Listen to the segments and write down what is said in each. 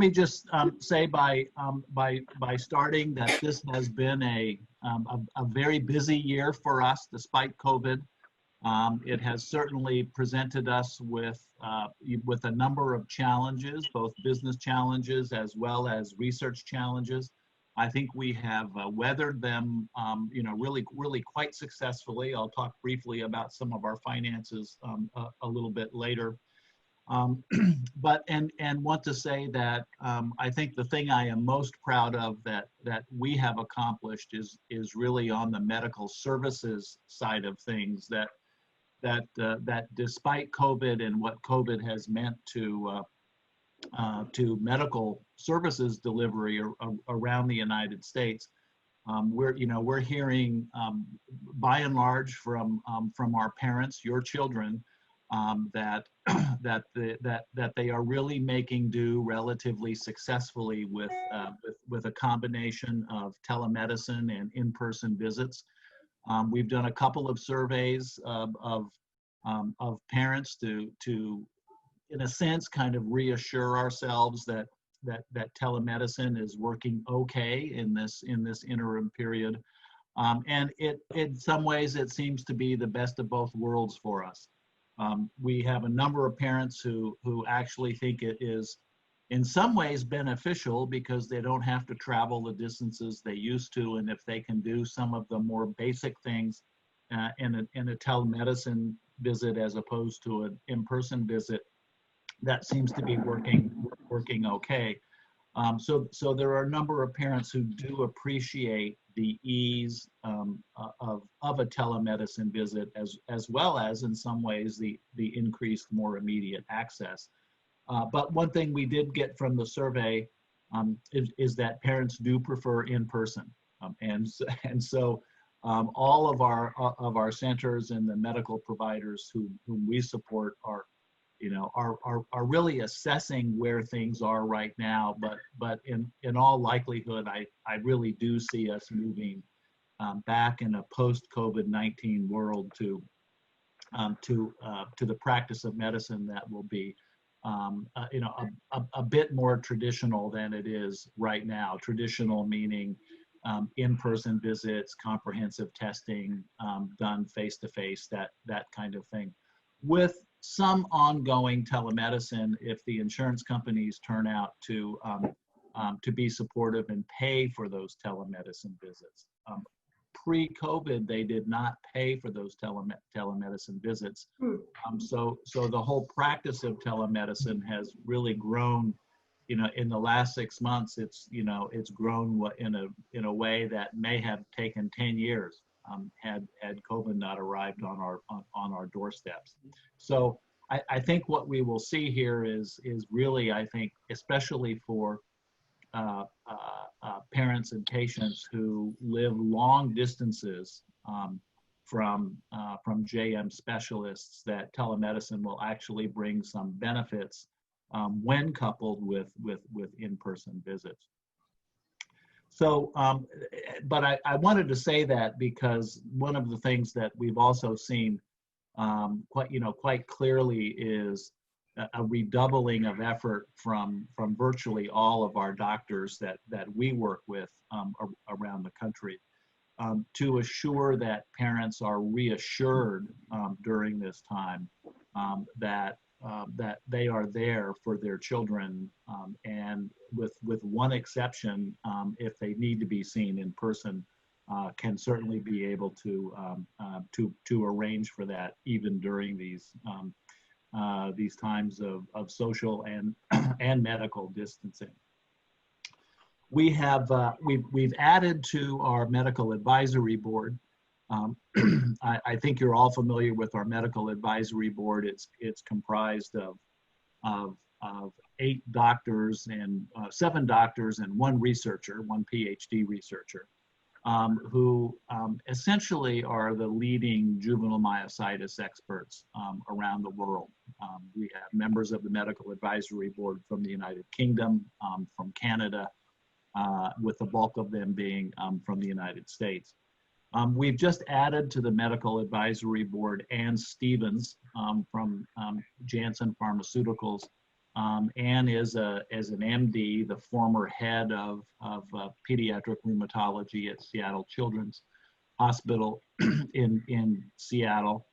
me just say by starting that this has been a very busy year for us despite COVID. It has certainly presented us with a number of challenges, both business challenges as well as research challenges. I think we have weathered them, really quite successfully. I'll talk briefly about some of our finances a little bit later. But want to say that I think the thing I am most proud of that we have accomplished is really on the medical services side of things, that despite COVID and what COVID has meant to medical services delivery around the United States, we're hearing by and large from our parents, your children, that they are really making do relatively successfully with a combination of telemedicine and in-person visits. We've done a couple of surveys of parents to, in a sense, kind of reassure ourselves that telemedicine is working okay in this interim period, and in some ways it seems to be the best of both worlds for us. We have a number of parents who actually think it is in some ways beneficial because they don't have to travel the distances they used to, and if they can do some of the more basic things in a telemedicine visit as opposed to an in-person visit, that seems to be working okay. So there are a number of parents who do appreciate the ease of a telemedicine visit, as well as in some ways the increased more immediate access. But one thing we did get from the survey is that parents do prefer in person, and so all of our centers and the medical providers whom we support are really assessing where things are right now, but in all likelihood, I really do see us moving back in a post-COVID-19 world to the practice of medicine that will be a bit more traditional than it is right now. Traditional meaning in-person visits, comprehensive testing done face-to-face, that kind of thing, with some ongoing telemedicine if the insurance companies turn out to be supportive and pay for those telemedicine visits. Pre-COVID, they did not pay for those telemedicine visits. So the whole practice of telemedicine has really grown. In the last 6 months, it's grown in a way that may have taken 10 years had COVID not arrived on our doorsteps. So I think what we will see here is really, I think, especially for parents and patients who live long distances from JM specialists, that telemedicine will actually bring some benefits when coupled with in-person visits. So, but I wanted to say that because one of the things that we've also seen quite clearly is a redoubling of effort from virtually all of our doctors that we work with around the country to assure that parents are reassured during this time that they are there for their children, and with one exception, if they need to be seen in person, can certainly be able to arrange for that even during these times of social and medical distancing. We have we've added to our medical advisory board. I think you're all familiar with our medical advisory board. It's comprised of 8 doctors and 7 doctors and 1 researcher, 1 PhD researcher, who essentially are the leading juvenile myositis experts around the world. We have members of the medical advisory board from the United Kingdom, from Canada, with the bulk of them being from the United States. We've just added to the medical advisory board Ann Stevens from Janssen Pharmaceuticals, Ann is an MD, the former head of pediatric rheumatology at Seattle Children's Hospital in Seattle.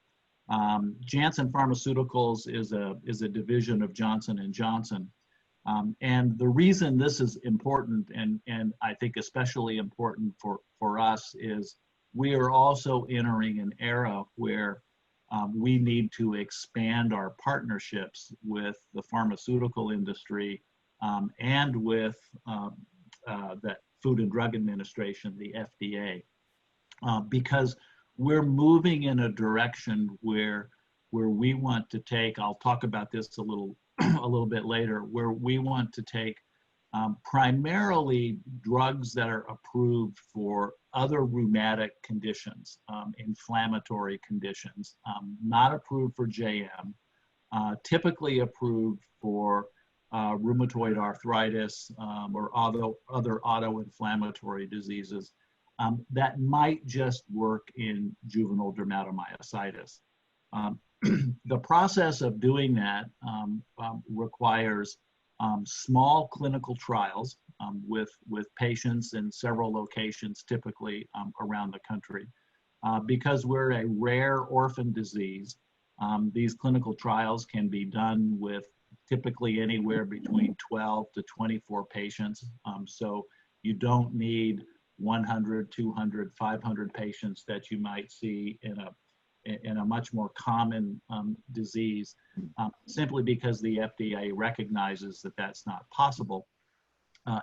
Janssen Pharmaceuticals is a division of Johnson & Johnson. And the reason this is important, and I think especially important for us, is we are also entering an era where we need to expand our partnerships with the pharmaceutical industry and with the Food and Drug Administration, the FDA, because we're moving in a direction where we want to take, I'll talk about this a little bit later, where we want to take primarily drugs that are approved for other rheumatic conditions, inflammatory conditions, not approved for JM, typically approved for rheumatoid arthritis or other autoinflammatory diseases that might just work in juvenile dermatomyositis. The process of doing that requires small clinical trials with patients in several locations, typically around the country. Because we're a rare orphan disease, these clinical trials can be done with typically anywhere between 12 to 24 patients. So you don't need 100, 200, 500 patients that you might see in a much more common disease, simply because the FDA recognizes that that's not possible,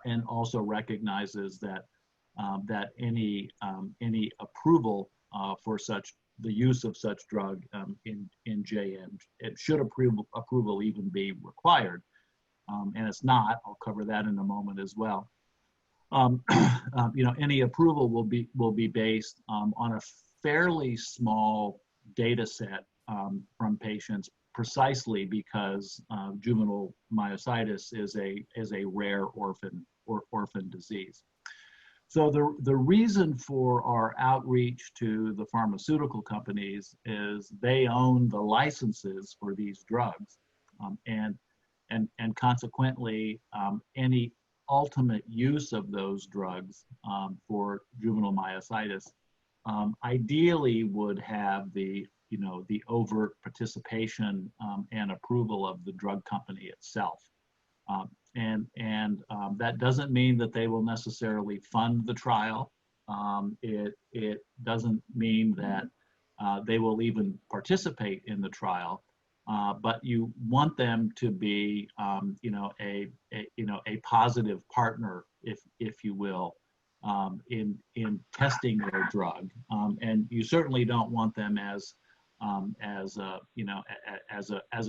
and also recognizes that that any approval for the use of such drug in JM, should approval even be required, and it's not. I'll cover that in a moment as well. Any approval will be based on a fairly small data set from patients, precisely because juvenile myositis is a rare orphan disease. So the reason for our outreach to the pharmaceutical companies is they own the licenses for these drugs, and consequently any ultimate use of those drugs for juvenile myositis ideally would have the overt participation and approval of the drug company itself. That doesn't mean that they will necessarily fund the trial. It doesn't mean that they will even participate in the trial. But you want them to be, a positive partner, if you will, in testing their drug, and you certainly don't want them as a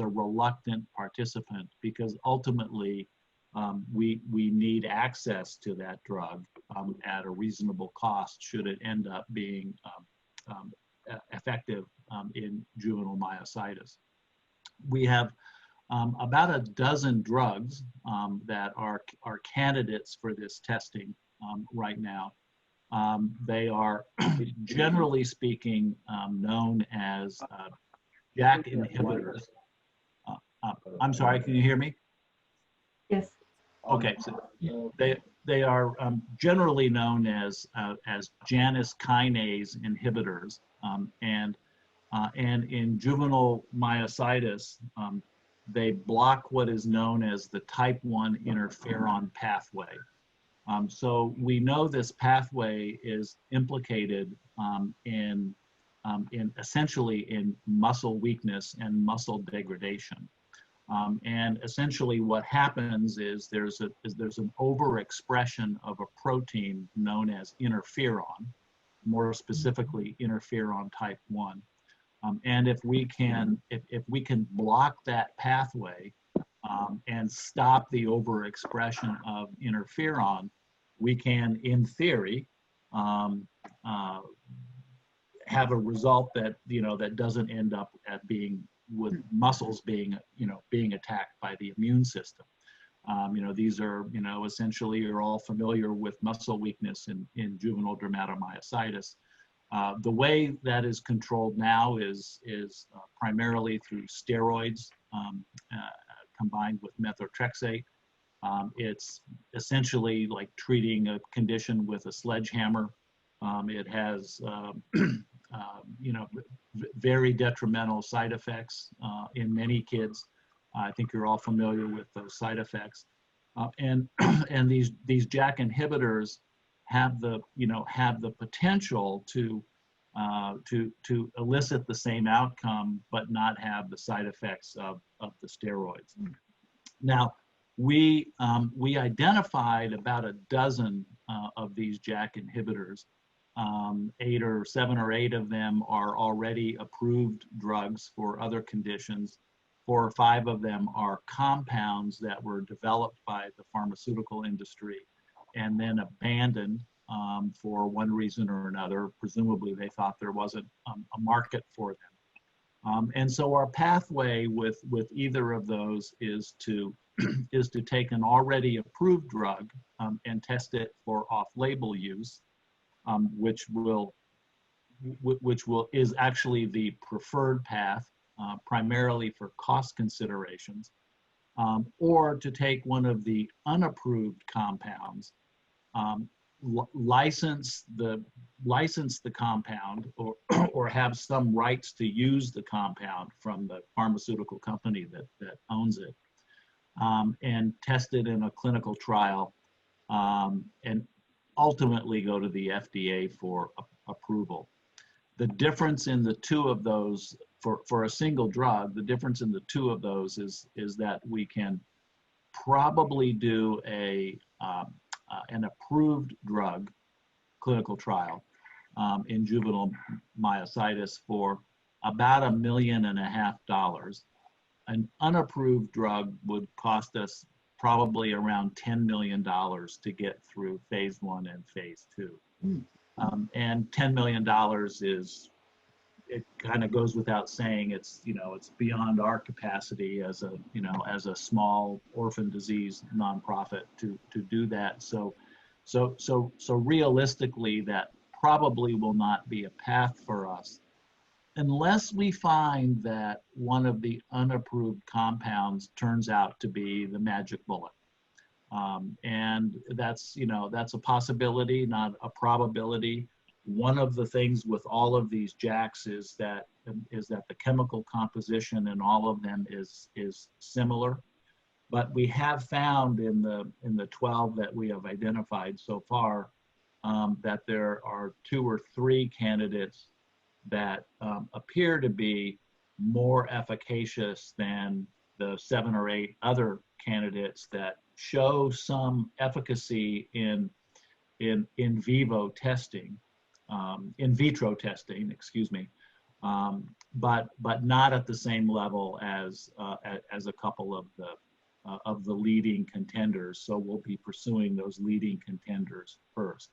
reluctant participant, because ultimately we need access to that drug at a reasonable cost should it end up being effective in juvenile myositis. We have about a dozen drugs that are candidates for this testing right now. They are, generally speaking, known as JAK inhibitors. I'm sorry, can you hear me? Yes. Okay, so they are generally known as Janus kinase inhibitors, and in juvenile myositis, they block what is known as the type 1 interferon pathway. So we know this pathway is implicated in essentially in muscle weakness and muscle degradation. And essentially what happens is there's an overexpression of a protein known as interferon, more specifically interferon type 1. And if we can block that pathway and stop the overexpression of interferon, we can, in theory, have a result that that doesn't end up at being with muscles being attacked by the immune system. These are essentially, you're all familiar with muscle weakness in juvenile dermatomyositis. The way that is controlled now is primarily through steroids, combined with methotrexate. It's essentially like treating a condition with a sledgehammer. It has, very detrimental side effects in many kids. I think you're all familiar with those side effects. And and these JAK inhibitors have the potential to elicit the same outcome, but not have the side effects of the steroids. Now, we identified about a dozen of these JAK inhibitors. 7 or 8 of them are already approved drugs for other conditions. 4 or 5 of them are compounds that were developed by the pharmaceutical industry and then abandoned for one reason or another. Presumably they thought there wasn't a market for them. And so our pathway with either of those is to take an already approved drug and test it for off-label use, which is actually the preferred path, primarily for cost considerations, or to take one of the unapproved compounds, license the compound, or have some rights to use the compound from the pharmaceutical company that owns it, and test it in a clinical trial, and ultimately go to the FDA for approval. The difference in the two of those, for a single drug, the difference in the two of those is that we can probably do an approved drug clinical trial in juvenile myositis for about $1.5 million. An unapproved drug would cost us probably around $10 million to get through phase 1 and phase 2. And $10 million is, it kind of goes without saying, it's beyond our capacity as a small orphan disease nonprofit to do that. So realistically, that probably will not be a path for us unless we find that one of the unapproved compounds turns out to be the magic bullet. And that's a possibility, not a probability. One of the things with all of these JAKs is that the chemical composition in all of them is similar. But we have found in the 12 that we have identified so far that there are 2 or 3 candidates that appear to be more efficacious than the 7 or 8 other candidates that show some efficacy in vitro testing, excuse me, but not at the same level as a couple of the leading contenders. So we'll be pursuing those leading contenders first.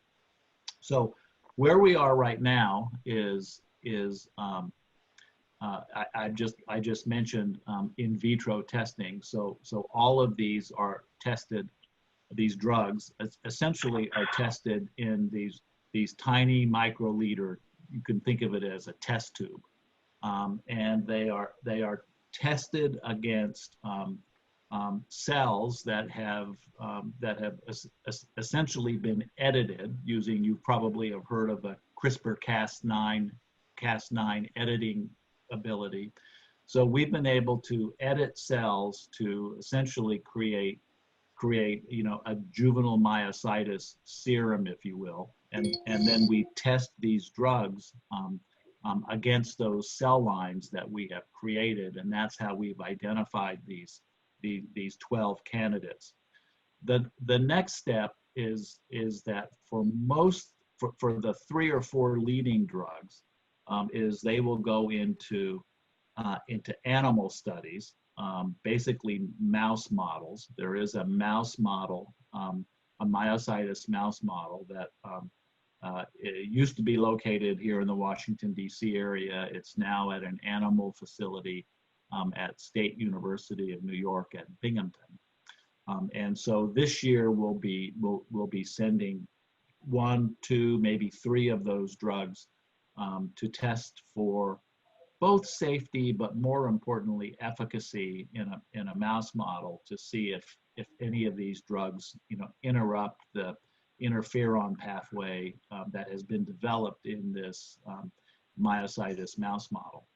So where we are right now is I just mentioned in vitro testing. So all of these are tested. These drugs essentially are tested in these tiny microliter. You can think of it as a test tube, and they are tested against cells that have essentially been edited using. You probably have heard of a CRISPR-Cas9 editing ability. So we've been able to edit cells to essentially create a juvenile myositis serum, if you will, and then we test these drugs against those cell lines that we have created, and that's how we've identified these 12 candidates. The next step is that for the 3 or 4 leading drugs, is they will go into animal studies, basically mouse models. There is a mouse model, a myositis mouse model that it used to be located here in the Washington, D.C. area. It's now at an animal facility at State University of New York at Binghamton. And so this year we'll be sending 1, 2, maybe 3 of those drugs to test for both safety, but more importantly, efficacy in a mouse model to see if any of these drugs, interrupt the interferon pathway that has been developed in this myositis mouse model.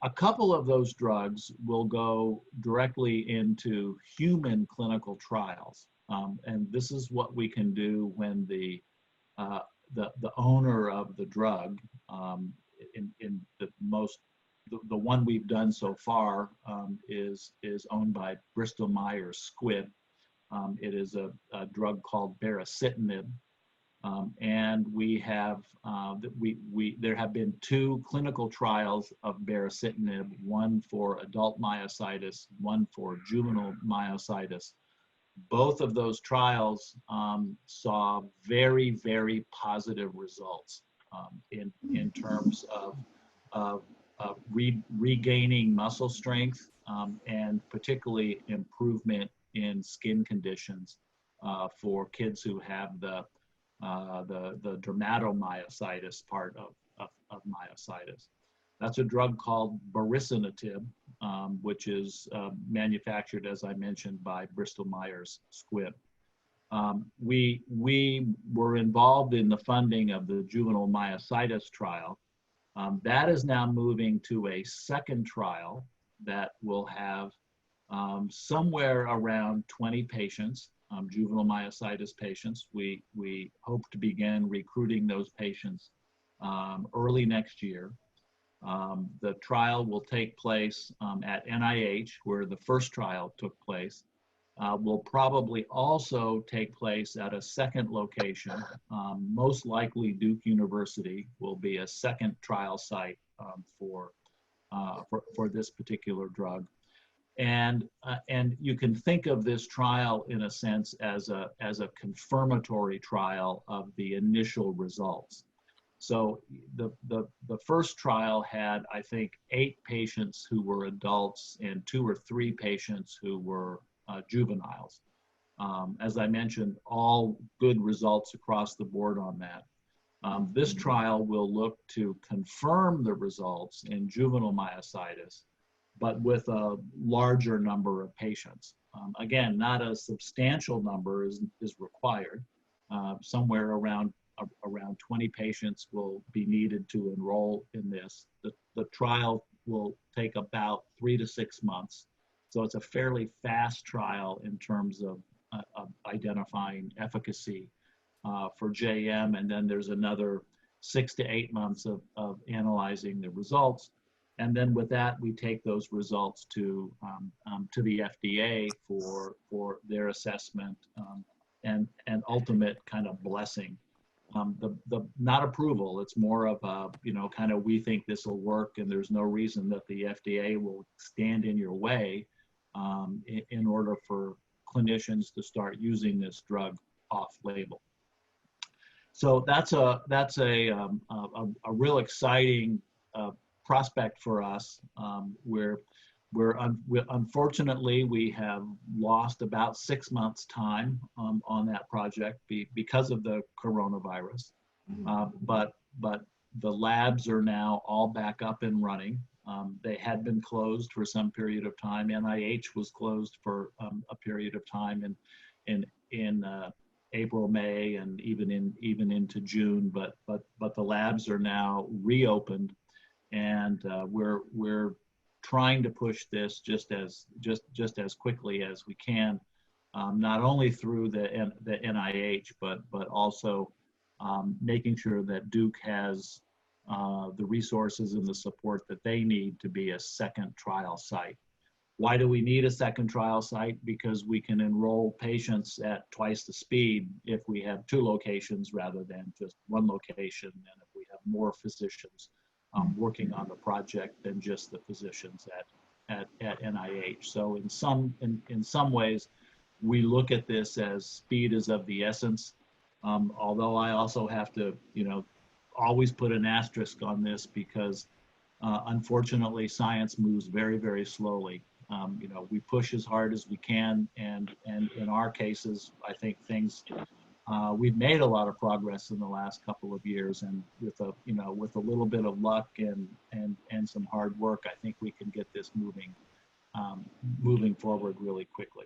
A couple of those drugs will go directly into human clinical trials, and this is what we can do when the owner of the drug, in the one we've done so far, is owned by Bristol Myers Squibb. It is a drug called baricitinib. And we have there have been 2 clinical trials of baricitinib, one for adult myositis, one for juvenile myositis. Both of those trials saw very, very positive results in terms of regaining muscle strength and particularly improvement in skin conditions for kids who have the dermatomyositis part of myositis. That's a drug called baricitinib, which is manufactured, as I mentioned, by Bristol Myers Squibb. We were involved in the funding of the juvenile myositis trial. That is now moving to a second trial that will have somewhere around 20 patients. Juvenile myositis patients. We hope to begin recruiting those patients early next year. The trial will take place at NIH, where the first trial took place. Will probably also take place at a second location. Most likely Duke University will be a second trial site for this particular drug. And you can think of this trial in a sense as a confirmatory trial of the initial results. So the first trial had, I think, 8 patients who were adults and 2 or 3 patients who were juveniles. As I mentioned, all good results across the board on that. This trial will look to confirm the results in juvenile myositis, but with a larger number of patients. Again, not a substantial number is required. Somewhere around 20 patients will be needed to enroll in this. The trial will take about 3 to 6 months. So it's a fairly fast trial in terms of identifying efficacy for JM. And then there's another 6 to 8 months of analyzing the results. And then with that, we take those results to the FDA for their assessment and ultimate kind of blessing. The not approval, it's more of a, kind of, we think this will work and there's no reason that the FDA will stand in your way in order for clinicians to start using this drug off-label. So that's a real exciting prospect for us. Unfortunately, we have lost about 6 months' time on that project because of the coronavirus. But the labs are now all back up and running. They had been closed for some period of time. NIH was closed for a period of time in April, May, and even into June. But the labs are now reopened, and we're trying to push this just as quickly as we can, not only through the NIH, but also making sure that Duke has the resources and the support that they need to be a second trial site. Why do we need a second trial site? Because we can enroll patients at twice the speed if we have 2 locations rather than just 1 location, and if we have more physicians working on the project than just the physicians at NIH. So in some ways, we look at this as speed is of the essence. Although I also have to, always put an asterisk on this because unfortunately, science moves very, very slowly. We push as hard as we can, and in our cases, I think things we've made a lot of progress in the last couple of years, and with a little bit of luck and some hard work, I think we can get this moving forward really quickly.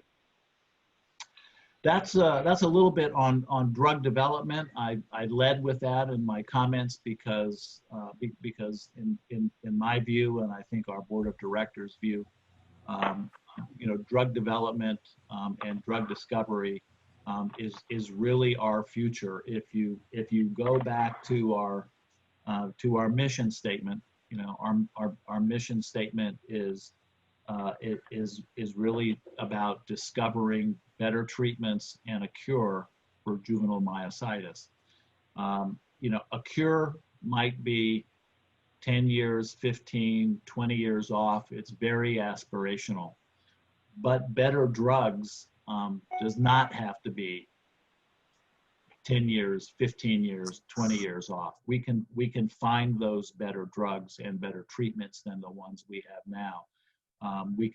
That's a little bit on drug development. I led with that in my comments because in my view, and I think our board of directors' view, drug development and drug discovery is really our future. If you go back to our mission statement, our mission statement is really about discovering better treatments and a cure for juvenile myositis. A cure might be 10 years, 15, 20 years off. It's very aspirational. But better drugs does not have to be 10 years, 15 years, 20 years off. We can find those better drugs and better treatments than the ones we have now. We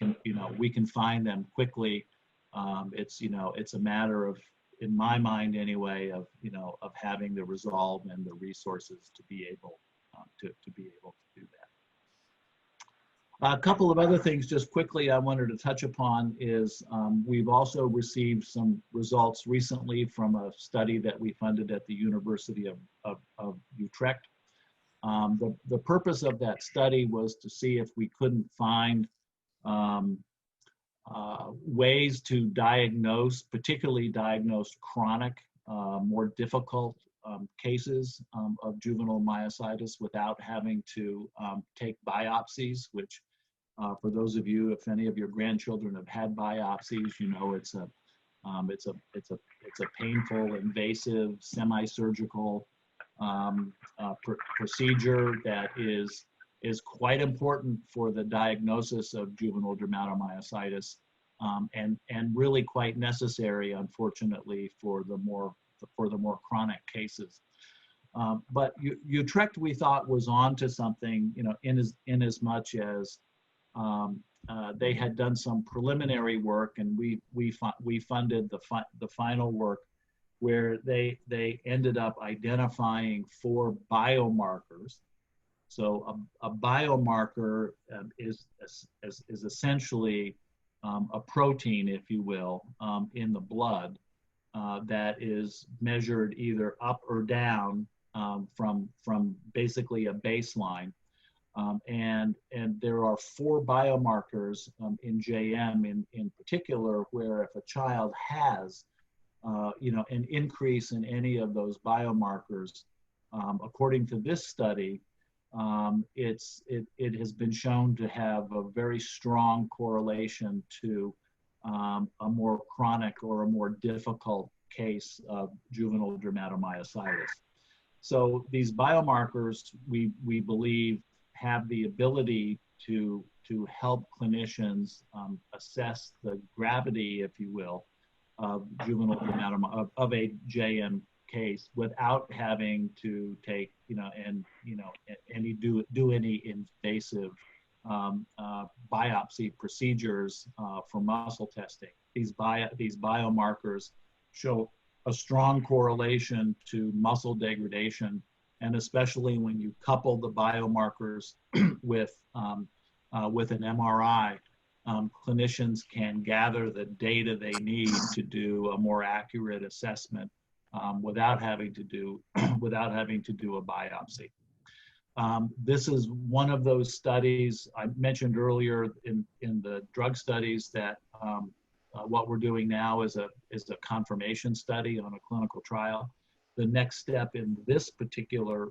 can find them quickly. It's a matter of, in my mind anyway, of having the resolve and the resources to be able to do that. A couple of other things just quickly I wanted to touch upon is we've also received some results recently from a study that we funded at the University of Utrecht. The purpose of that study was to see if we couldn't find ways to particularly diagnose chronic, more difficult cases of juvenile myositis without having to take biopsies, which for those of you, if any of your grandchildren have had biopsies, it's a painful, invasive, semi-surgical procedure that is quite important for the diagnosis of juvenile dermatomyositis, and really quite necessary, unfortunately, for the more chronic cases. But Utrecht, we thought, was on to something, in as much as they had done some preliminary work, and we funded the final work, where they ended up identifying 4 biomarkers. So a biomarker is essentially a protein, if you will, in the blood that is measured either up or down from basically a baseline. And there are 4 biomarkers in JM in particular, where if a child has an increase in any of those biomarkers, according to this study, it has been shown to have a very strong correlation to a more chronic or a more difficult case of juvenile dermatomyositis. So these biomarkers, we believe, have the ability to help clinicians assess the gravity, if you will, of juvenile dermatomyositis, of a JM case, without having to take do any invasive biopsy procedures for muscle testing. These biomarkers show a strong correlation to muscle degradation, and especially when you couple the biomarkers with an MRI, clinicians can gather the data they need to do a more accurate assessment without having to do a biopsy. This is one of those studies I mentioned earlier in the drug studies that what we're doing now is a confirmation study on a clinical trial. The next step in this particular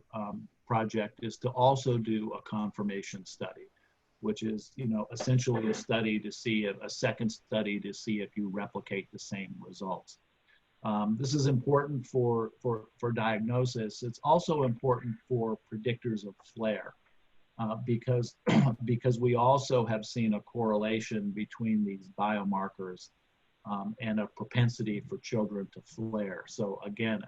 project is to also do a confirmation study, which is essentially a study to see a second study to see if you replicate the same results. This is important for diagnosis. It's also important for predictors of flare, because we also have seen a correlation between these biomarkers and a propensity for children to flare. So again,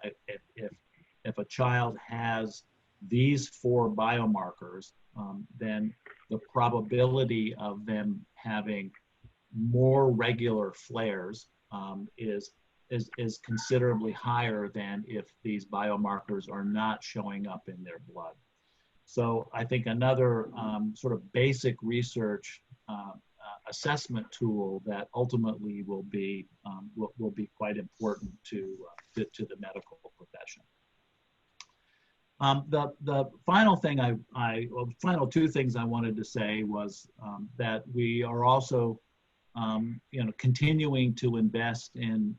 if a child has these 4 biomarkers, then the probability of them having more regular flares is is considerably higher than if these biomarkers are not showing up in their blood. So I think another sort of basic research assessment tool that ultimately will be quite important to the medical profession. The final thing final two things I wanted to say was that we are also continuing to invest in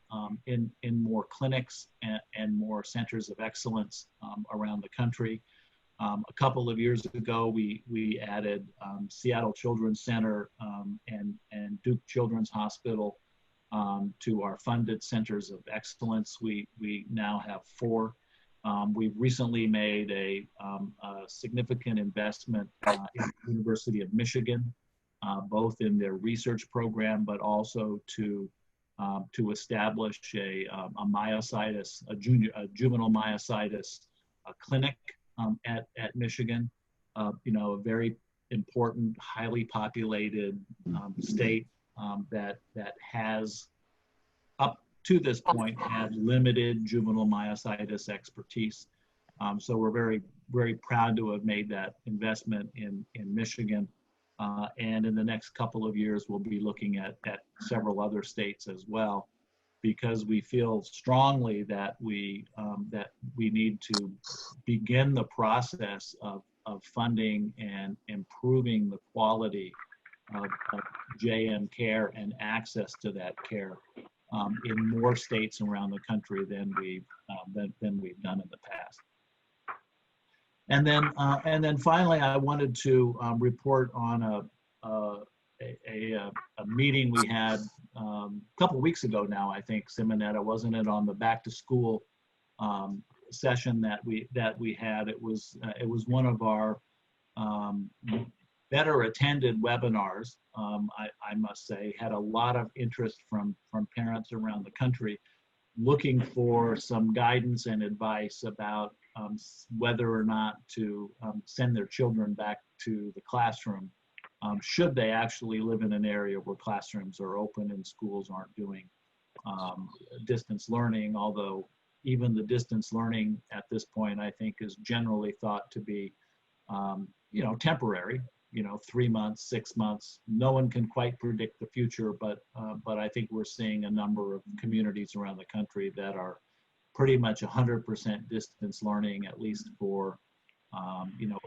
more clinics and more centers of excellence around the country. A couple of years ago, we added Seattle Children's Center and Duke Children's Hospital to our funded centers of excellence. We now have 4. We've recently made a significant investment in the University of Michigan, both in their research program, but also to establish a juvenile myositis clinic at Michigan. A very important, highly populated state that has, up to this point, had limited juvenile myositis expertise. So we're very, very proud to have made that investment in Michigan. And in the next couple of years, we'll be looking at several other states as well, because we feel strongly that we need to begin the process of funding and improving the quality of JM care and access to that care in more states around the country than we've done in the past. And then finally, I wanted to report on a meeting we had a couple of weeks ago now, I think, Simonetta, wasn't it, on the back to school session that we had. It was one of our better attended webinars. I must say, had a lot of interest from parents around the country looking for some guidance and advice about whether or not to send their children back to the classroom, should they actually live in an area where classrooms are open and schools aren't doing distance learning, although even the distance learning at this point, I think, is generally thought to be temporary, 3 months, 6 months. No one can quite predict the future, but I think we're seeing a number of communities around the country that are pretty much 100% distance learning, at least for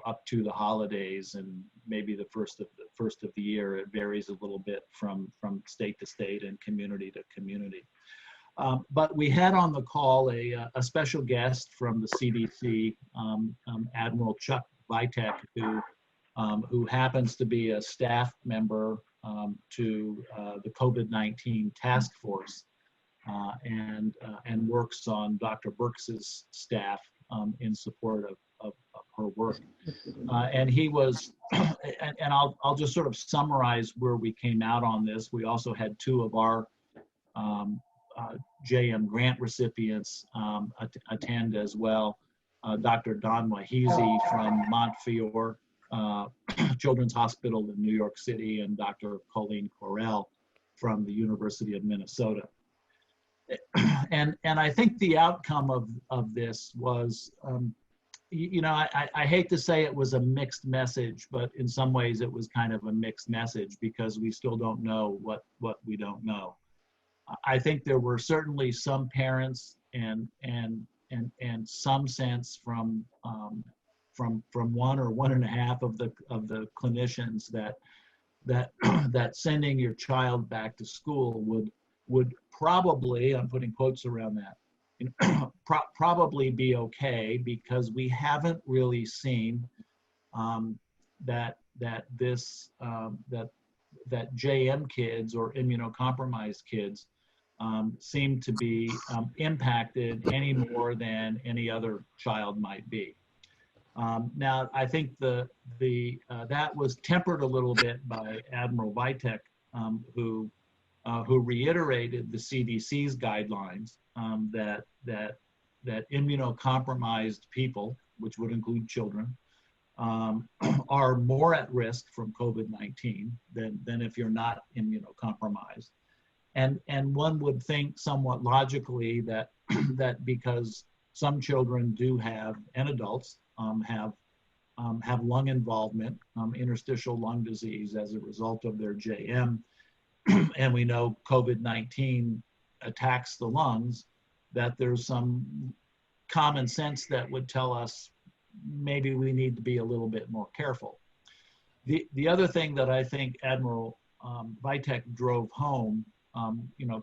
up to the holidays and maybe the first of the year. It varies a little bit from state to state and community to community. But we had on the call a special guest from the CDC, Admiral Chuck Vitec, who happens to be a staff member to the COVID-19 task force and works on Dr. Birx's staff in support of her work. And he was, and I'll just sort of summarize where we came out on this. We also had 2 of our JM grant recipients attend as well. Dr. Don Wahizi from Montefiore Children's Hospital in New York City, and Dr. Colleen Correll from the University of Minnesota. And I think the outcome of this was, I hate to say it was a mixed message, but in some ways it was kind of a mixed message because we still don't know what we don't know. I think there were certainly some parents and some sense from 1 or 1.5 of the clinicians that sending your child back to school would probably, I'm putting quotes around that, probably be okay, because we haven't really seen that JM kids or immunocompromised kids seem to be impacted any more than any other child might be. Now, I think that was tempered a little bit by Admiral Vitec, who reiterated the CDC's guidelines that immunocompromised people, which would include children, are more at risk from COVID-19 than if you're not immunocompromised. And one would think somewhat logically that that because some children do have, and adults have lung involvement, interstitial lung disease as a result of their JM, and we know COVID-19 attacks the lungs, that there's some common sense that would tell us maybe we need to be a little bit more careful. The other thing that I think Admiral Vitec drove home,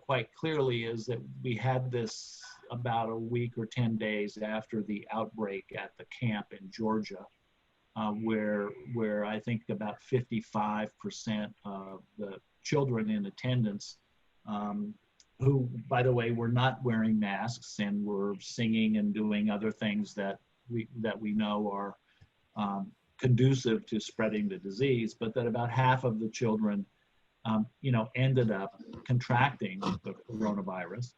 quite clearly, is that we had this about a week or 10 days after the outbreak at the camp in Georgia, where I think about 55% of the children in attendance, who, by the way, were not wearing masks and were singing and doing other things that we know are conducive to spreading the disease, but that about half of the children, ended up contracting the coronavirus.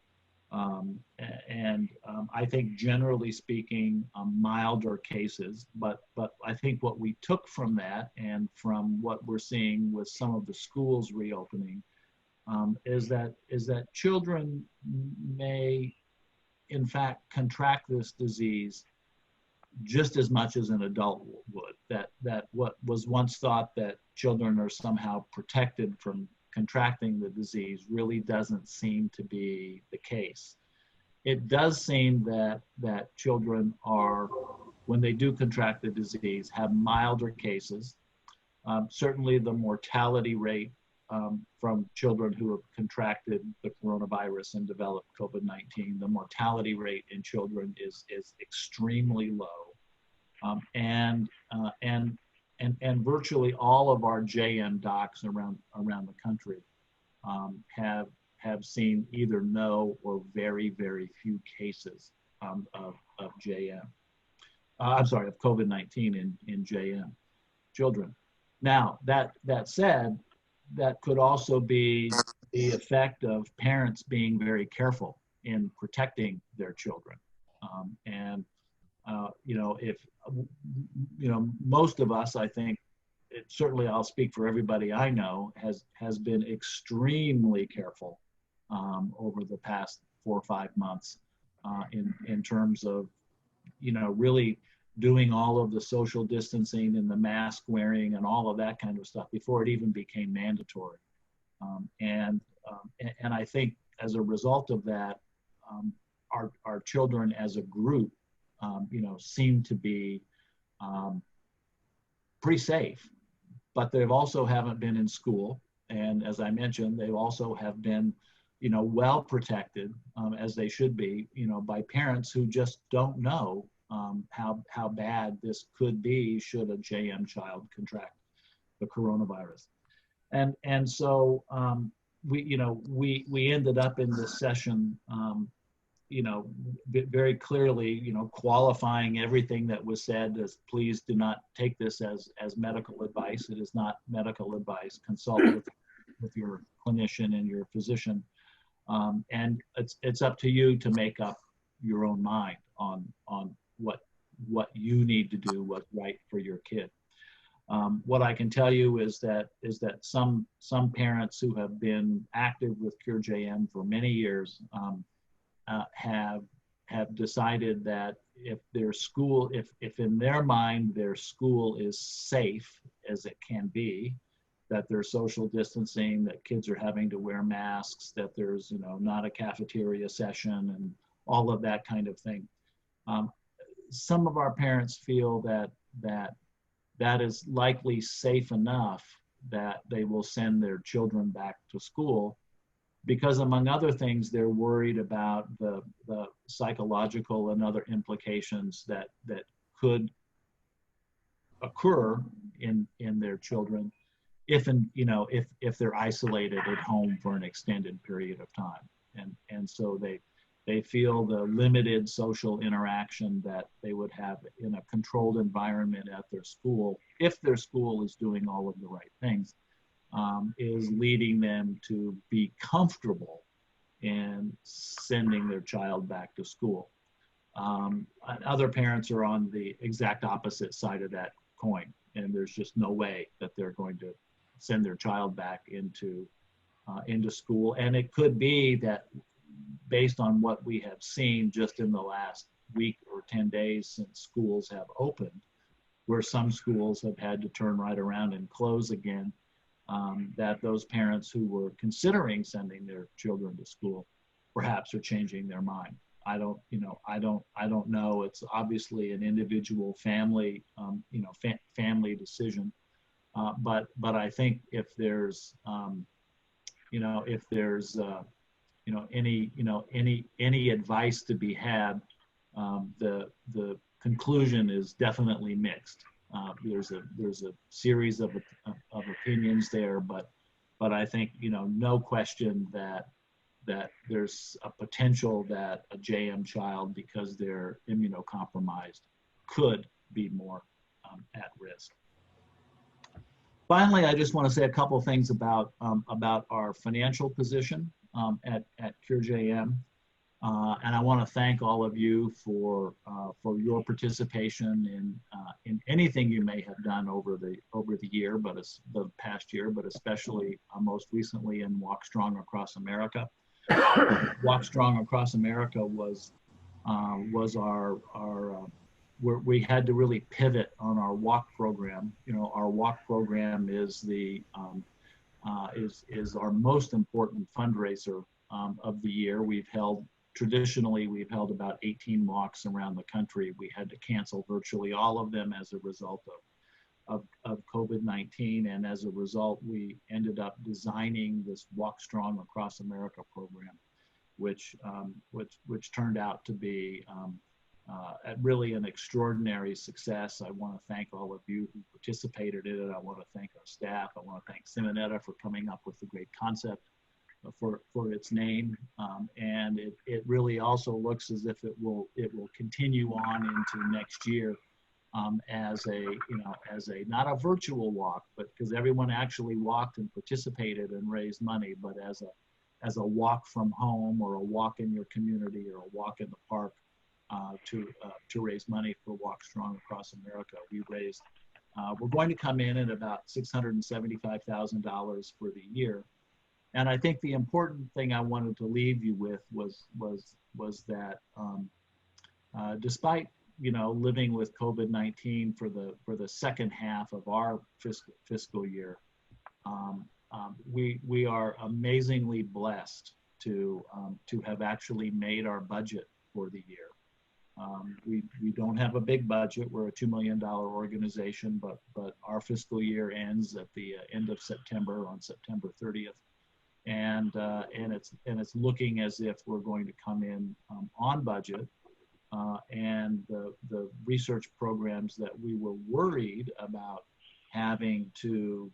I think generally speaking, milder cases, but I think what we took from that and from what we're seeing with some of the schools reopening is that children may in fact contract this disease just as much as an adult would. That what was once thought that children are somehow protected from contracting the disease really doesn't seem to be the case. It does seem that children are, when they do contract the disease, have milder cases. Certainly the mortality rate from children who have contracted the coronavirus and developed COVID-19, the mortality rate in children is extremely low. And virtually all of our JM docs around the country have seen either no or very, very few cases of JM. I'm sorry, of COVID-19 in JM children. Now, that said, that could also be the effect of parents being very careful in protecting their children. If most of us, I think, certainly I'll speak for everybody I know, has been extremely careful over the past 4 or 5 months in terms of, really doing all of the social distancing and the mask wearing and all of that kind of stuff before it even became mandatory. And I think as a result of that, our children as a group, seem to be pretty safe, but they also haven't been in school. And as I mentioned, they also have been, well protected, as they should be, by parents who just don't know how bad this could be should a JM child contract the coronavirus. And so we ended up in this session, very clearly, qualifying everything that was said as, please do not take this as medical advice. It is not medical advice. Consult with your clinician and your physician. And it's up to you to make up your own mind on what you need to do, what's right for your kid. What I can tell you is that some parents who have been active with Cure JM for many years have decided that if their school, if in their mind their school is safe as it can be, that there's social distancing, that kids are having to wear masks, that there's not a cafeteria session and all of that kind of thing. Some of our parents feel that is likely safe enough that they will send their children back to school, because among other things, they're worried about the psychological and other implications that could occur in their children if they're isolated at home for an extended period of time. And so they feel the limited social interaction that they would have in a controlled environment at their school, if their school is doing all of the right things, is leading them to be comfortable in sending their child back to school. Other parents are on the exact opposite side of that coin, and there's just no way that they're going to send their child back into into school. And it could be that based on what we have seen just in the last week or 10 days since schools have opened, where some schools have had to turn right around and close again, that those parents who were considering sending their children to school perhaps are changing their mind. I don't know. It's obviously an individual family, family decision. But I think if there's, any advice to be had, the conclusion is definitely mixed. There's a series of opinions there, but I think no question that there's a potential that a JM child, because they're immunocompromised, could be more at risk. Finally, I just want to say a couple of things about our financial position at CureJM. And I want to thank all of you for your participation in anything you may have done over the year, but the past year, but especially most recently in Walk Strong Across America. Walk Strong Across America was our where we had to really pivot on our walk program. Our walk program is is our most important fundraiser of the year. Traditionally, we've held about 18 walks around the country. We had to cancel virtually all of them as a result of COVID-19, and as a result, we ended up designing this Walk Strong Across America program, which turned out to be really an extraordinary success. I want to thank all of you who participated in it. I want to thank our staff. I want to thank Simonetta for coming up with the great concept for its name, and it really also looks as if it will continue on into next year as a not a virtual walk, but because everyone actually walked and participated and raised money, but as a walk from home, or a walk in your community, or a walk in the park to raise money for Walk Strong Across America. We're going to come in at about $675,000 for the year. And I think the important thing I wanted to leave you with was that despite living with COVID-19 for the second half of our fiscal year, we are amazingly blessed to have actually made our budget for the year. We don't have a big budget. We're a $2 million organization, but our fiscal year ends at the end of September, on September 30th. And it's looking as if we're going to come in on budget, and the research programs that we were worried about having to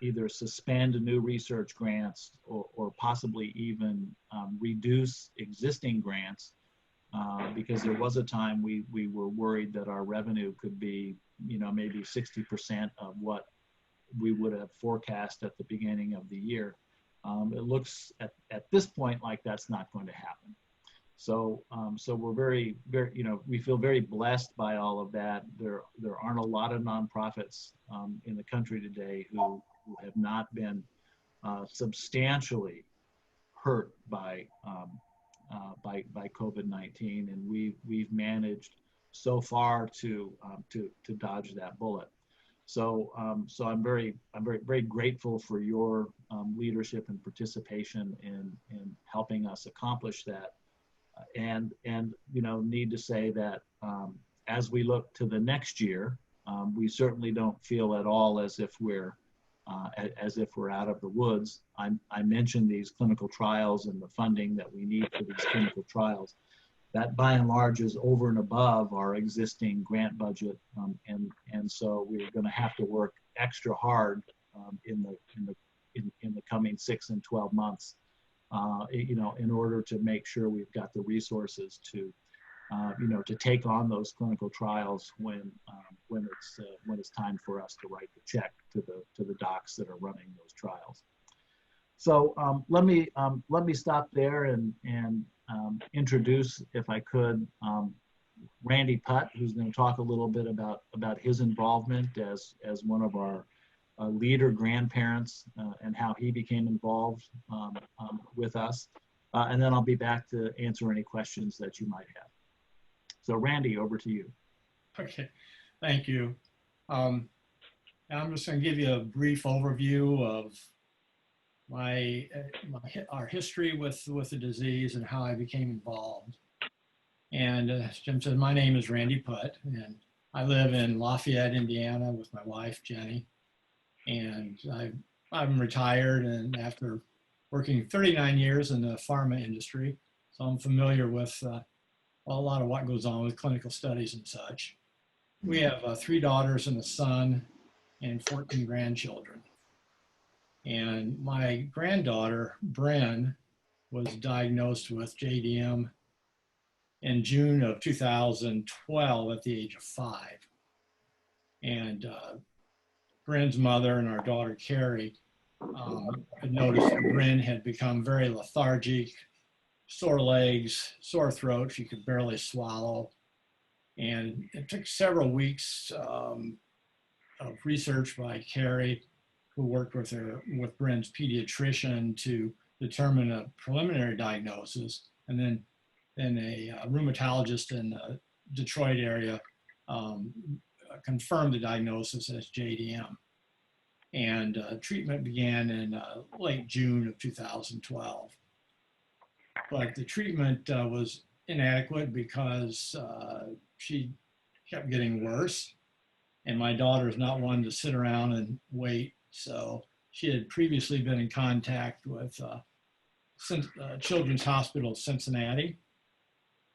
either suspend new research grants or possibly even reduce existing grants, because there was a time we were worried that our revenue could be maybe 60% of what we would have forecast at the beginning of the year. It looks at this point like that's not going to happen. So we're very, we feel very blessed by all of that. There aren't a lot of nonprofits in the country today who have not been substantially hurt by COVID-19, and we've managed so far to dodge that bullet. So I'm very grateful for your leadership and participation in helping us accomplish that, and need to say that as we look to the next year, we certainly don't feel at all as if we're out of the woods. I mentioned these clinical trials and the funding that we need for these clinical trials. That by and large is over and above our existing grant budget, and so we're going to have to work extra hard in the coming 6 and 12 months, in order to make sure we've got the resources to take on those clinical trials when it's time for us to write the check to the docs that are running those trials. So let me stop there and introduce, if I could, Randy Putt, who's going to talk a little bit about his involvement as one of our leader grandparents and how he became involved with us. And then I'll be back to answer any questions that you might have. So Randy, over to you. Okay, thank you. I'm just going to give you a brief overview of our history with the disease and how I became involved. And as Jim said, my name is Randy Putt, and I live in Lafayette, Indiana with my wife, Jenny. And I'm retired, and after working 39 years in the pharma industry, so I'm familiar with a lot of what goes on with clinical studies and such. We have 3 daughters and a son and 14 grandchildren. And my granddaughter, Bryn, was diagnosed with JDM in June of 2012 at the age of 5. And Bryn's mother and our daughter, Carrie, had noticed that Bryn had become very lethargic, sore legs, sore throat. She could barely swallow. And it took several weeks of research by Carrie, who worked with Bryn's pediatrician, to determine a preliminary diagnosis. And then a rheumatologist in the Detroit area confirmed the diagnosis as JDM. And treatment began in late June of 2012. But the treatment was inadequate because she kept getting worse. And my daughter's not one to sit around and wait. So she had previously been in contact with Children's Hospital of Cincinnati,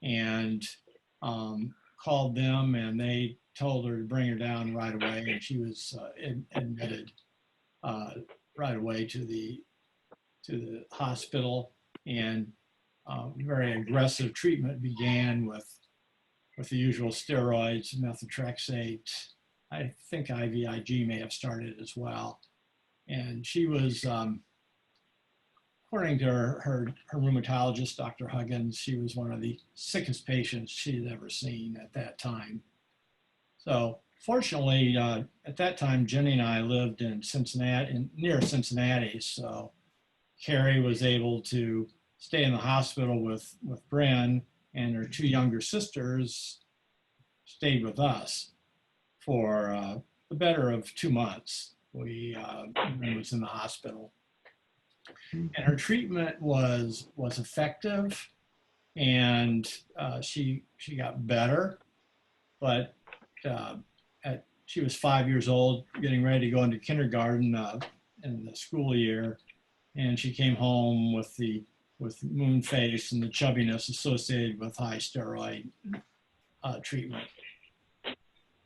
and called them, and they told her to bring her down right away. And she was admitted right away to the hospital, and very aggressive treatment began with the usual steroids, methotrexate. I think IVIG may have started as well. And she was, according to her rheumatologist, Dr. Huggins, she was one of the sickest patients she had ever seen at that time. So fortunately, at that time, Jenny and I lived in Cincinnati, near Cincinnati. So Carrie was able to stay in the hospital with Bryn, and her 2 younger sisters stayed with us for the better of 2 months. Bryn was in the hospital, and her treatment was effective, and she got better. But she was 5 years old, getting ready to go into kindergarten in the school year, and she came home with moon face and the chubbiness associated with high steroid treatment.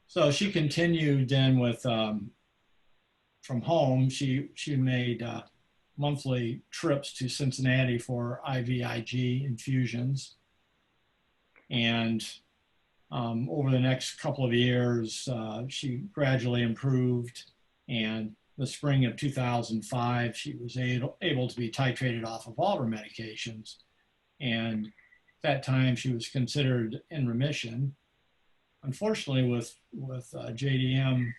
So she continued then with, from home, she made monthly trips to Cincinnati for IVIG infusions. And over the next couple of years, she gradually improved. And the spring of 2005, she was able to be titrated off of all her medications. And at that time, she was considered in remission. Unfortunately, with JDM,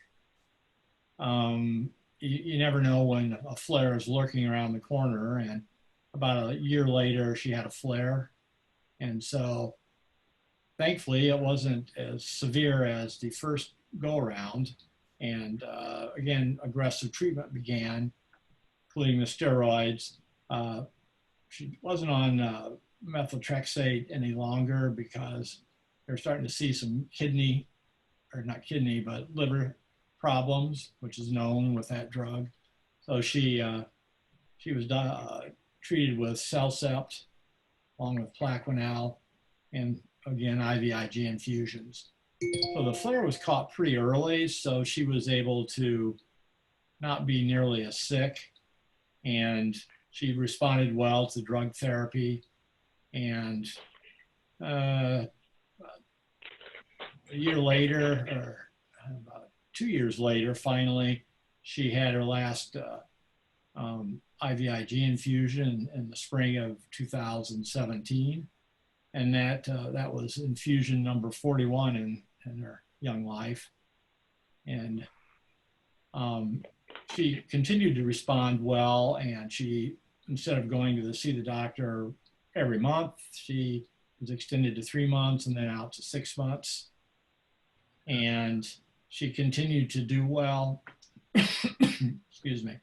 you never know when a flare is lurking around the corner. And about a year later, she had a flare. And so thankfully, it wasn't as severe as the first go-around. And again, aggressive treatment began, including the steroids. She wasn't on methotrexate any longer because they're starting to see some liver problems, which is known with that drug. So she was treated with Cellcept along with Plaquenil and again IVIG infusions. So the flare was caught pretty early, so she was able to not be nearly as sick, and she responded well to drug therapy. And a year later, or about 2 years later, finally, she had her last IVIG infusion in the spring of 2017. And that was infusion number 41 in her young life. And she continued to respond well, and she, instead of going to see the doctor every month, she was extended to 3 months and then out to 6 months. And she continued to do well. Excuse me.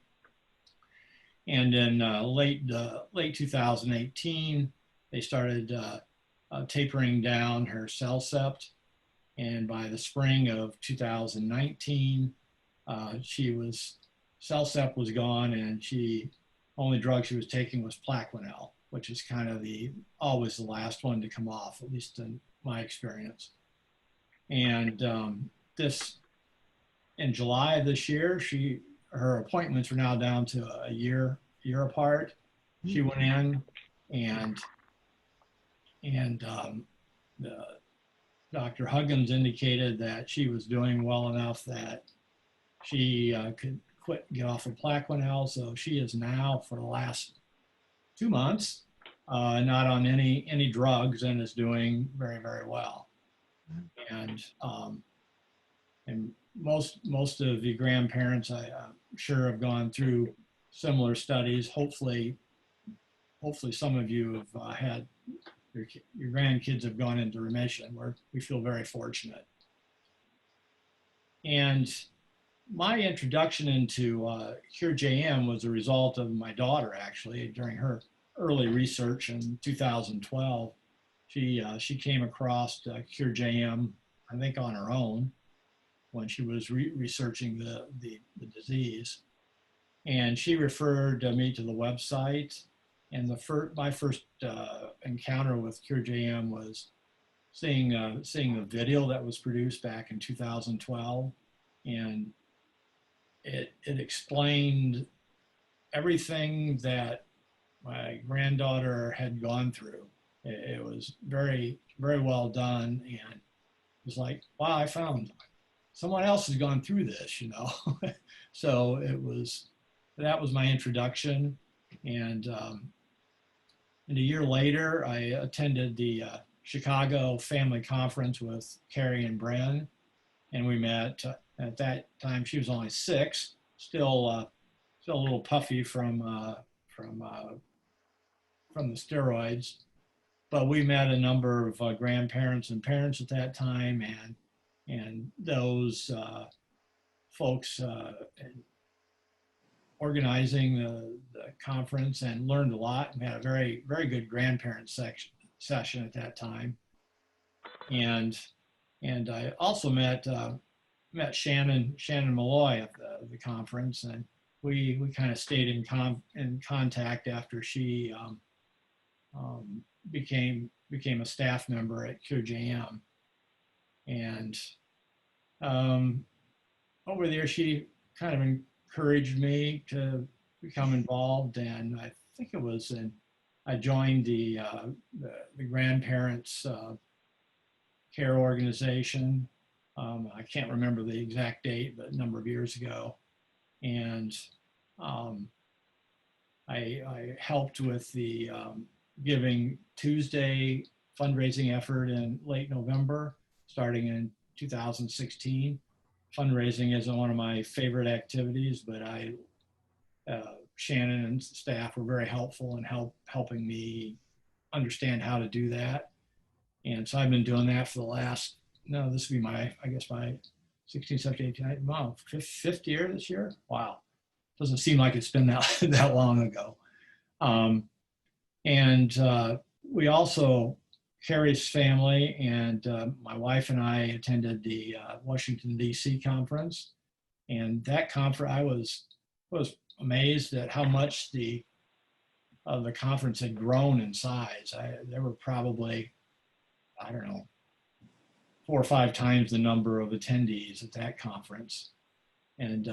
And in late 2018, they started tapering down her CellCept. And by the spring of 2019, CellCept was gone, and only drug she was taking was Plaquenil, which is kind of always the last one to come off, at least in my experience. And in July of this year, her appointments are now down to a year apart. She went in, and Dr. Huggins indicated that she was doing well enough that she could get off of Plaquenil. So she is now, for the last 2 months, not on any drugs, and is doing very, very well. And most of the grandparents, I'm sure, have gone through similar studies. Hopefully some of you have had your grandkids have gone into remission. We feel very fortunate. And my introduction into CureJM was a result of my daughter, actually. During her early research in 2012, she came across CureJM, I think, on her own when she was researching the disease. And she referred me to the website. And my first encounter with CureJM was seeing the video that was produced back in 2012. And it explained everything that my granddaughter had gone through. It was very, very well done. And it was like, wow, I found someone else has gone through this, you know. So that was my introduction. And a year later, I attended the Chicago Family Conference with Carrie and Bren, and we met. At that time, she was only 6, still a little puffy from the steroids. But we met a number of grandparents and parents at that time, and those folks organizing the conference, and learned a lot. We had a very, very good grandparent session at that time. And I also met Shannon Malloy at the conference, and we kind of stayed in contact after she became a staff member at CureJM. And over there, she kind of encouraged me to become involved, and I think it was I joined the grandparents care organization. I can't remember the exact date, but a number of years ago. And I helped with the Giving Tuesday fundraising effort in late November, starting in 2016. Fundraising isn't one of my favorite activities, but Shannon and staff were very helpful in helping me understand how to do that. And so I've been doing that for the last, this would be my 16, 17, 18, 19, wow, fifth year this year. Wow. Doesn't seem like it's been that long ago. We also, Carrie's family and my wife and I attended the Washington, D.C. conference. And that conference, I was amazed at how much the conference had grown in size. There were probably, I don't know, 4 or 5 times the number of attendees at that conference. And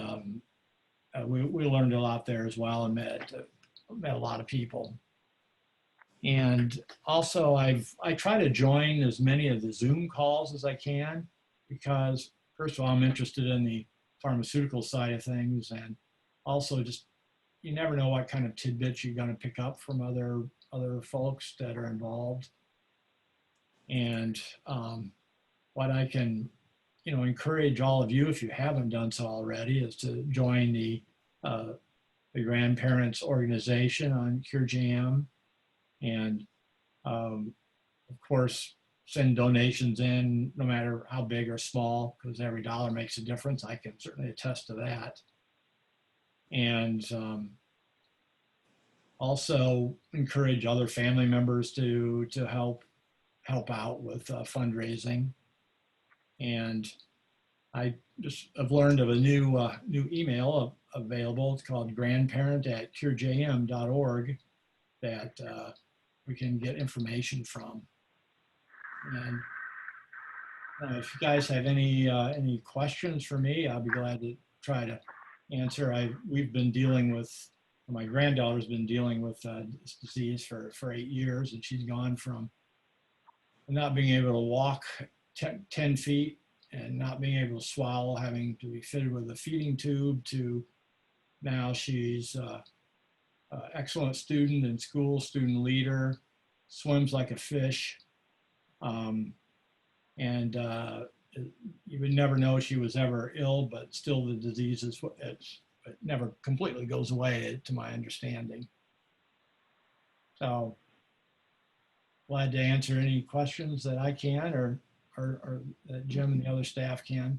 we learned a lot there as well, and met a lot of people. And also I try to join as many of the Zoom calls as I can, because first of all, I'm interested in the pharmaceutical side of things, and also just, you never know what kind of tidbits you're going to pick up from other folks that are involved. And what I can, encourage all of you, if you haven't done so already, is to join the the grandparents organization on CureJM, and of course, send donations in no matter how big or small, because every dollar makes a difference. I can certainly attest to that. And also encourage other family members to help out with fundraising. And I just have learned of a new email available. It's called grandparent@curejm.org that we can get information from. And if you guys have any questions for me, I'll be glad to try to answer. We've been dealing with, my granddaughter's been dealing with this disease for 8 years, and she's gone from not being able to walk 10 feet and not being able to swallow, having to be fitted with a feeding tube, to now she's an excellent student in school, student leader, swims like a fish. And you would never know she was ever ill, but still the disease it never completely goes away, to my understanding. So glad to answer any questions that I can, or that Jim and the other staff can.